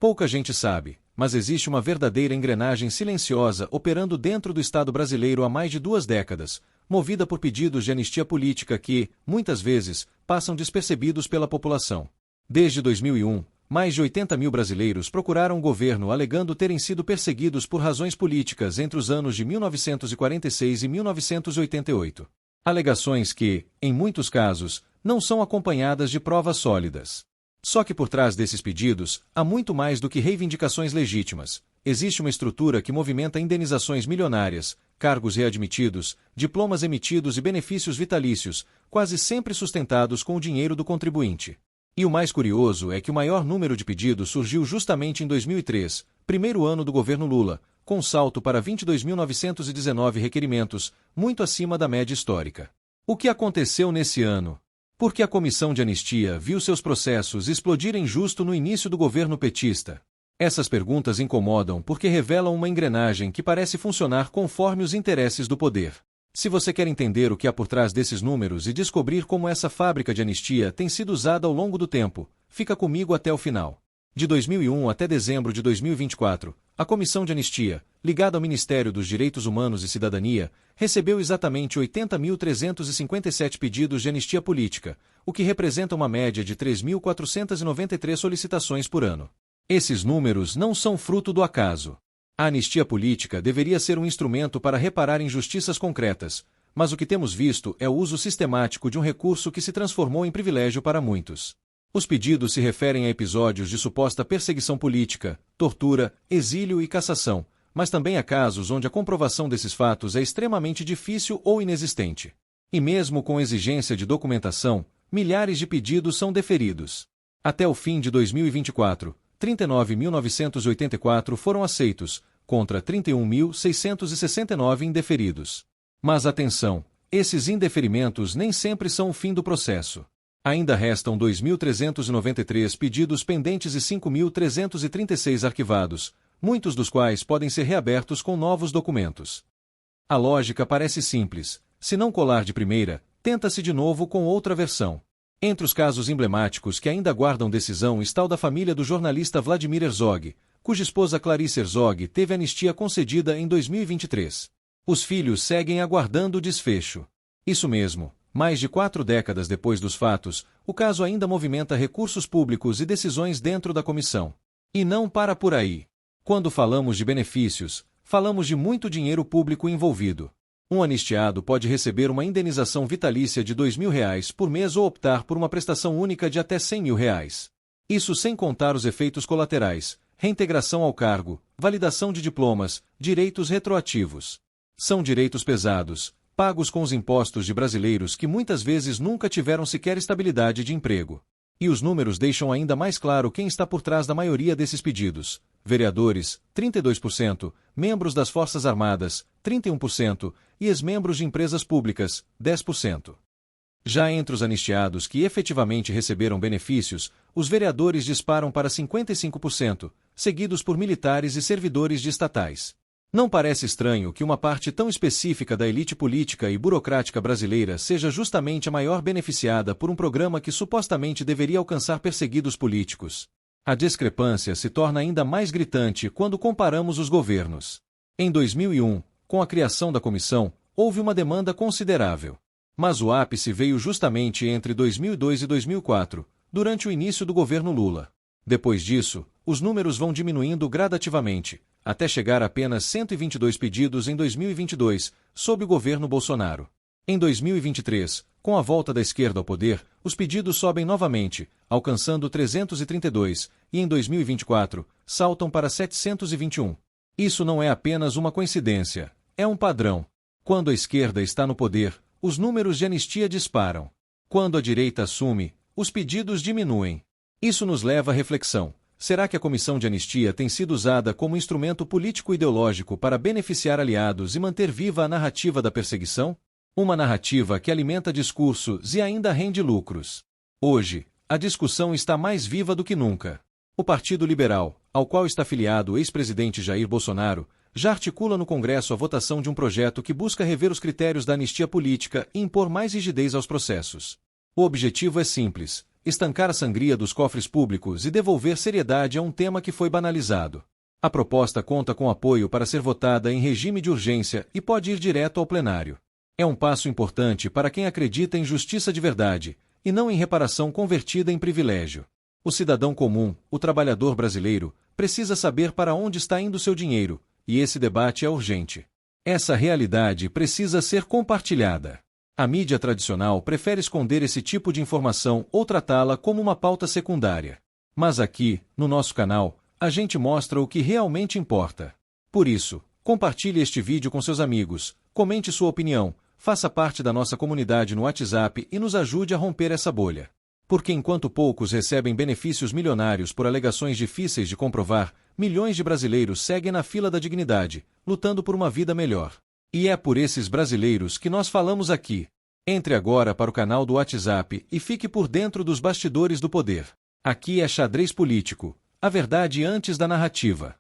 Pouca gente sabe, mas existe uma verdadeira engrenagem silenciosa operando dentro do Estado brasileiro há mais de 2 décadas, movida por pedidos de anistia política que, muitas vezes, passam despercebidos pela população. Desde 2001, mais de 80 mil brasileiros procuraram o governo alegando terem sido perseguidos por razões políticas entre os anos de 1946 e 1988. Alegações que, em muitos casos, não são acompanhadas de provas sólidas. Só que por trás desses pedidos, há muito mais do que reivindicações legítimas. Existe uma estrutura que movimenta indenizações milionárias, cargos readmitidos, diplomas emitidos e benefícios vitalícios, quase sempre sustentados com o dinheiro do contribuinte. E o mais curioso é que o maior número de pedidos surgiu justamente em 2003, primeiro ano do governo Lula, com salto para 22.919 requerimentos, muito acima da média histórica. O que aconteceu nesse ano? Por que a Comissão de Anistia viu seus processos explodirem justo no início do governo petista? Essas perguntas incomodam porque revelam uma engrenagem que parece funcionar conforme os interesses do poder. Se você quer entender o que há por trás desses números e descobrir como essa fábrica de anistia tem sido usada ao longo do tempo, fica comigo até o final. De 2001 até dezembro de 2024, a Comissão de Anistia, ligada ao Ministério dos Direitos Humanos e Cidadania, recebeu exatamente 80.357 pedidos de anistia política, o que representa uma média de 3.493 solicitações por ano. Esses números não são fruto do acaso. A anistia política deveria ser um instrumento para reparar injustiças concretas, mas o que temos visto é o uso sistemático de um recurso que se transformou em privilégio para muitos. Os pedidos se referem a episódios de suposta perseguição política, tortura, exílio e cassação, mas também a casos onde a comprovação desses fatos é extremamente difícil ou inexistente. E mesmo com exigência de documentação, milhares de pedidos são deferidos. Até o fim de 2024, 39.984 foram aceitos, contra 31.669 indeferidos. Mas atenção, esses indeferimentos nem sempre são o fim do processo. Ainda restam 2.393 pedidos pendentes e 5.336 arquivados, muitos dos quais podem ser reabertos com novos documentos. A lógica parece simples: se não colar de primeira, tenta-se de novo com outra versão. Entre os casos emblemáticos que ainda aguardam decisão está o da família do jornalista Vladimir Herzog, cuja esposa Clarice Herzog teve anistia concedida em 2023. Os filhos seguem aguardando o desfecho. Isso mesmo. Mais de 4 décadas depois dos fatos, o caso ainda movimenta recursos públicos e decisões dentro da comissão. E não para por aí. Quando falamos de benefícios, falamos de muito dinheiro público envolvido. Um anistiado pode receber uma indenização vitalícia de R$ 2.000 por mês ou optar por uma prestação única de até R$ 100.000. Isso sem contar os efeitos colaterais, reintegração ao cargo, validação de diplomas, direitos retroativos. São direitos pesados, pagos com os impostos de brasileiros que muitas vezes nunca tiveram sequer estabilidade de emprego. E os números deixam ainda mais claro quem está por trás da maioria desses pedidos. Vereadores, 32%, membros das Forças Armadas, 31%, e ex-membros de empresas públicas, 10%. Já entre os anistiados que efetivamente receberam benefícios, os vereadores disparam para 55%, seguidos por militares e servidores de estatais. Não parece estranho que uma parte tão específica da elite política e burocrática brasileira seja justamente a maior beneficiada por um programa que supostamente deveria alcançar perseguidos políticos. A discrepância se torna ainda mais gritante quando comparamos os governos. Em 2001, com a criação da comissão, houve uma demanda considerável. Mas o ápice veio justamente entre 2002 e 2004, durante o início do governo Lula. Depois disso, os números vão diminuindo gradativamente, até chegar a apenas 122 pedidos em 2022, sob o governo Bolsonaro. Em 2023, com a volta da esquerda ao poder, os pedidos sobem novamente, alcançando 332, e em 2024, saltam para 721. Isso não é apenas uma coincidência, é um padrão. Quando a esquerda está no poder, os números de anistia disparam. Quando a direita assume, os pedidos diminuem. Isso nos leva à reflexão. Será que a Comissão de Anistia tem sido usada como instrumento político-ideológico para beneficiar aliados e manter viva a narrativa da perseguição? Uma narrativa que alimenta discursos e ainda rende lucros. Hoje, a discussão está mais viva do que nunca. O Partido Liberal, ao qual está filiado o ex-presidente Jair Bolsonaro, já articula no Congresso a votação de um projeto que busca rever os critérios da anistia política e impor mais rigidez aos processos. O objetivo é simples: estancar a sangria dos cofres públicos e devolver seriedade a um tema que foi banalizado. A proposta conta com apoio para ser votada em regime de urgência e pode ir direto ao plenário. É um passo importante para quem acredita em justiça de verdade, e não em reparação convertida em privilégio. O cidadão comum, o trabalhador brasileiro, precisa saber para onde está indo seu dinheiro, e esse debate é urgente. Essa realidade precisa ser compartilhada. A mídia tradicional prefere esconder esse tipo de informação ou tratá-la como uma pauta secundária. Mas aqui, no nosso canal, a gente mostra o que realmente importa. Por isso, compartilhe este vídeo com seus amigos, comente sua opinião, faça parte da nossa comunidade no WhatsApp e nos ajude a romper essa bolha. Porque enquanto poucos recebem benefícios milionários por alegações difíceis de comprovar, milhões de brasileiros seguem na fila da dignidade, lutando por uma vida melhor. E é por esses brasileiros que nós falamos aqui. Entre agora para o canal do WhatsApp e fique por dentro dos bastidores do poder. Aqui é Xadrez Político. A verdade antes da narrativa.